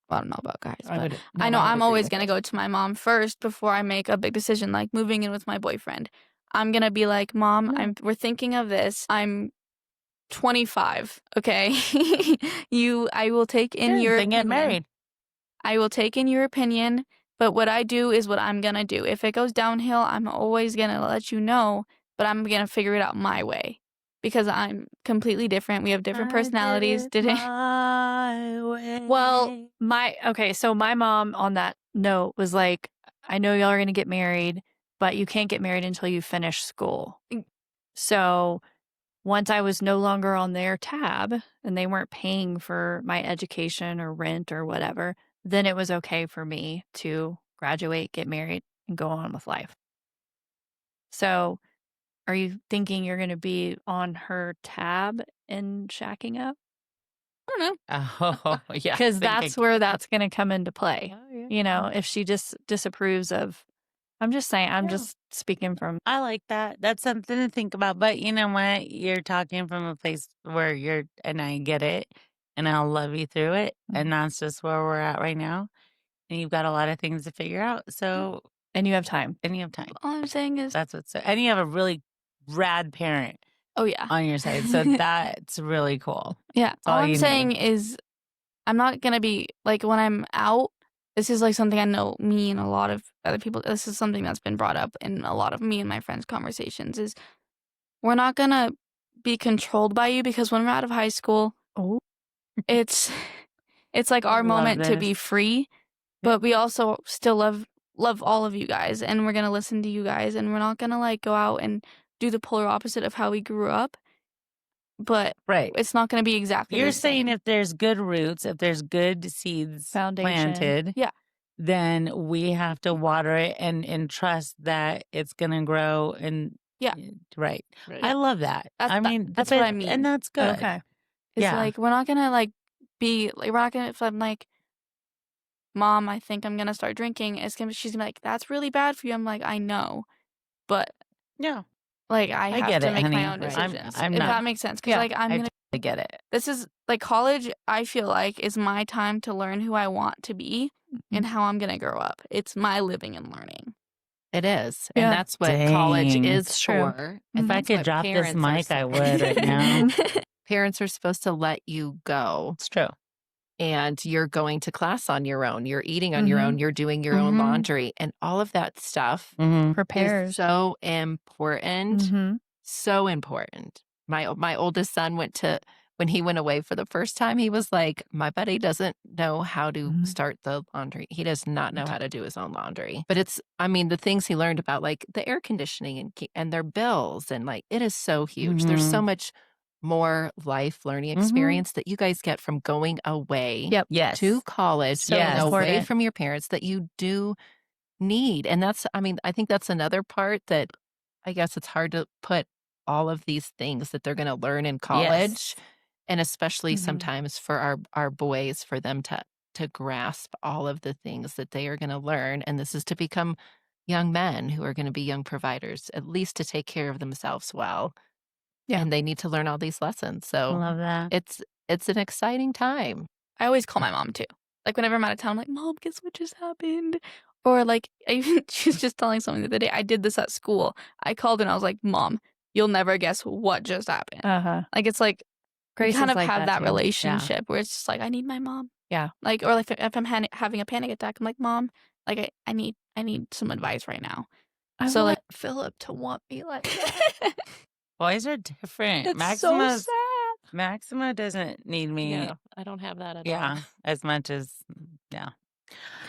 Well, I don't know about guys, but I know I'm always going to go to my mom first before I make a big decision, like moving in with my boyfriend. I'm going to be like, Mom, we're thinking of this. I'm 25, okay? I will take in your Then get opinion. married. I will take in your opinion, but what I do is what I'm going to do. If it goes downhill, I'm always going to let you know, but I'm going to figure it out my way because I'm completely different. We have different personalities. My way. Well, so my mom on that note was like, I know y'all are going to get married, but you can't get married until you finish school. So once I was no longer on their tab and they weren't paying for my education or rent or whatever, then it was okay for me to graduate, get married, and go on with life. So are you thinking you're going to be on her tab and shacking up? I don't know. Oh, yeah. Because that's where that's going to come into play. Oh, yeah. You know, if she just disapproves of, I'm just saying, I'm just speaking from. I like that. That's something to think about. But you know what? You're talking from a place where and I get it, and I'll love you through it. And that's just where we're at right now. And you've got a lot of things to figure out. So, And you have time. All I'm saying is, that's and you have a really rad parent oh yeah, on your side. So that's really cool. Yeah. all All I'm you saying is I'm not going to be like when I'm out, this is like something I know me and a lot of other people, this is something that's been brought up in a lot of me and my friends' conversations is we're not going to be controlled by you because when we're out of high school, it's like our moment to be free, but we also still love all of you guys and we're going to listen to you guys and we're not going to like go out and do the polar opposite of how we grew up. But it's not going to be exactly You're the same. saying if there's good roots, if there's good seeds planted, then we have to water it and trust that it's going to grow. And right. I love that. That's what I mean. And that's good. Okay. It's like, we're not going to like be like, we're not going to, if I'm like, Mom, I think I'm going to start drinking. She's going to be like, that's really bad for you. I'm like, I know. But like, I have to make my own decisions. If that makes sense. Because like, I'm going to get it. This is like college, I feel like, is my time to learn who I want to be and how I'm going to grow up. It's my living and learning. It is. And that's what college is for. If I could drop this mic, I would right now. Parents are supposed to let you go. It's true. And you're going to class on your own. You're eating on your own. You're doing your own laundry. And all of that stuff prepares. Is so important. So important. My oldest son when he went away for the first time, he was like, my buddy doesn't know how to start the laundry. He does not know how to do his own laundry. But the things he learned about like the air conditioning and their bills and like, it is so huge. There's so much more life learning experience that you guys get from going away to college, away from your parents that you do need. And I think that's another part that I guess it's hard to put all of these things that they're going to learn in college. And especially sometimes for our boys, for them to grasp all of the things that they are going to learn. And this is to become young men who are going to be young providers, at least to take care of themselves well. Yeah. And they need to learn all these lessons. So I love that. It's an exciting time. I always call my mom too. Like whenever I'm out of town, I'm like, Mom, guess what just happened? Or like, she was just telling someone the other day, I did this at school. I called and I was like, Mom, you'll never guess what just happened. Like, it's like, Grace kind of like have that too. relationship where it's just like, I need my mom. Yeah. Like, or like if I'm having a panic attack, I'm like, Mom, like I need some advice right now. I so want like Philip to want me like that. Boys are different. It's so sad. Maxima doesn't need me. No, I don't have that at all. As much as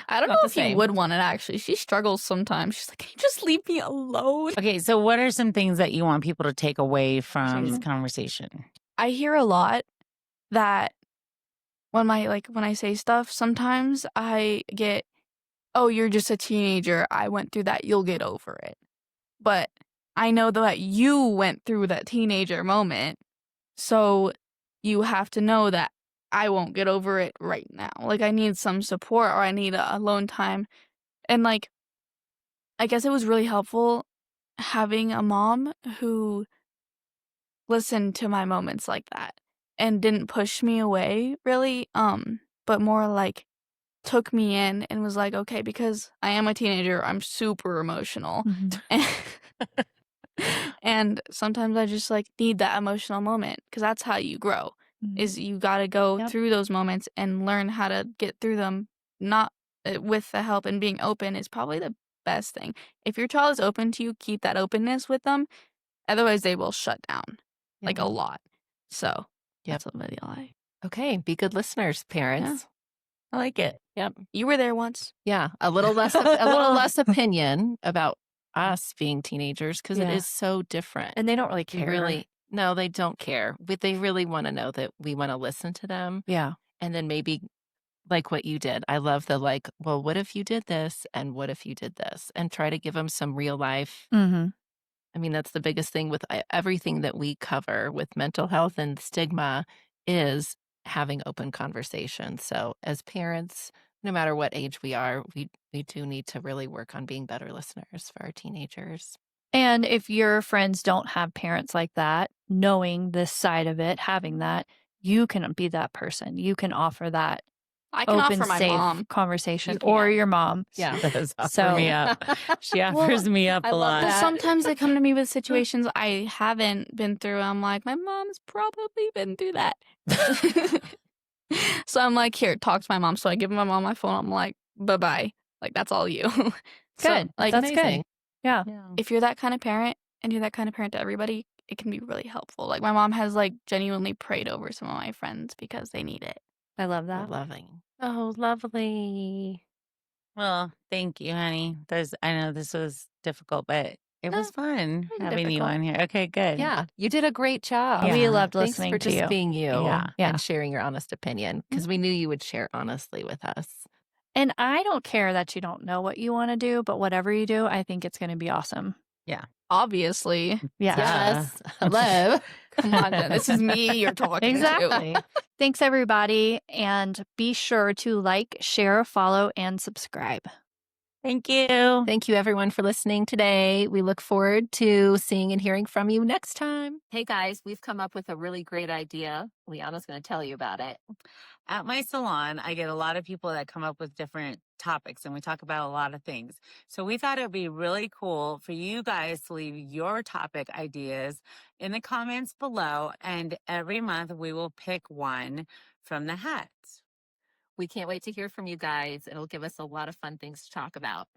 I don't know if you would want it actually. She struggles sometimes. She's like, can you just leave me alone? Okay, so what are some things that you want people to take away from this conversation? I hear a lot that when I say stuff, sometimes I get, oh, you're just a teenager. I went through that. You'll get over it. But I know that you went through that teenager moment. So you have to know that I won't get over it right now. Like, I need some support, or I need alone time. And, like, I guess it was really helpful having a mom who listened to my moments like that and didn't push me away really, but more like took me in and was like, okay, because I am a teenager, I'm super emotional. And, and sometimes I just like need that emotional moment, because that's how you grow. Is you got to go through those moments and learn how to get through them, not with the help, and being open is probably the best thing. If your child is open to you, keep that openness with them. Otherwise, they will shut down like a lot. So that's really all I. Okay, be good listeners, parents. I like it. Yep. You were there once. Yeah, a little less opinion about us being teenagers, because it Yeah. is so different. And they don't really We care. No, they don't care. But they really want to know that we want to listen to them. Yeah. And then maybe like what you did. I love the like, well, what if you did this? And what if you did this? And try to give them some real life. Mm-hmm. I mean, that's the biggest thing with everything that we cover with mental health and stigma is having open conversations. So as parents, no matter what age we are, we do need to really work on being better listeners for our teenagers. And if your friends don't have parents like that, knowing this side of it, having that, you can be that person. You can offer that I can open, offer my safe mom. conversation, You or can't. your mom. Yeah. She does offer So- me up. She offers me up I a love lot. that. Sometimes they come to me with situations I haven't been through. I'm like, my mom's probably been through that. So I'm like, here, talk to my mom. So I give my mom my phone. I'm like, bye-bye. Like, that's all you. So, Good. like, That's amazing. good. Yeah. if you're that kind of parent and you're that kind of parent to everybody, it can be really helpful. Like, my mom has like genuinely prayed over some of my friends because they need it. I love that. Loving. Oh, lovely. Well, thank you, honey. I know this was difficult, but it was fun wasn't having you difficult. on here. Okay, good. Yeah, you did a great job. Yeah. We loved Thanks listening for to just you. being you Yeah. and sharing your honest opinion, because we knew you would share honestly with us. And I don't care that you don't know what you want to do, but whatever you do, I think it's going to be awesome. Obviously. Yeah. Yes. Hello. Come on, Jen. This is me you're talking to. Exactly. Thanks, everybody. And be sure to like, share, follow, and subscribe. Thank you. Thank you, everyone, for listening today. We look forward to seeing and hearing from you next time. Hey, guys, we've come up with a really great idea. Liana's going to tell you about it. At my salon, I get a lot of people that come up with different topics, and we talk about a lot of things. So we thought it would be really cool for you guys to leave your topic ideas in the comments below, and every month we will pick one from the hat. We can't wait to hear from you guys. It'll give us a lot of fun things to talk about.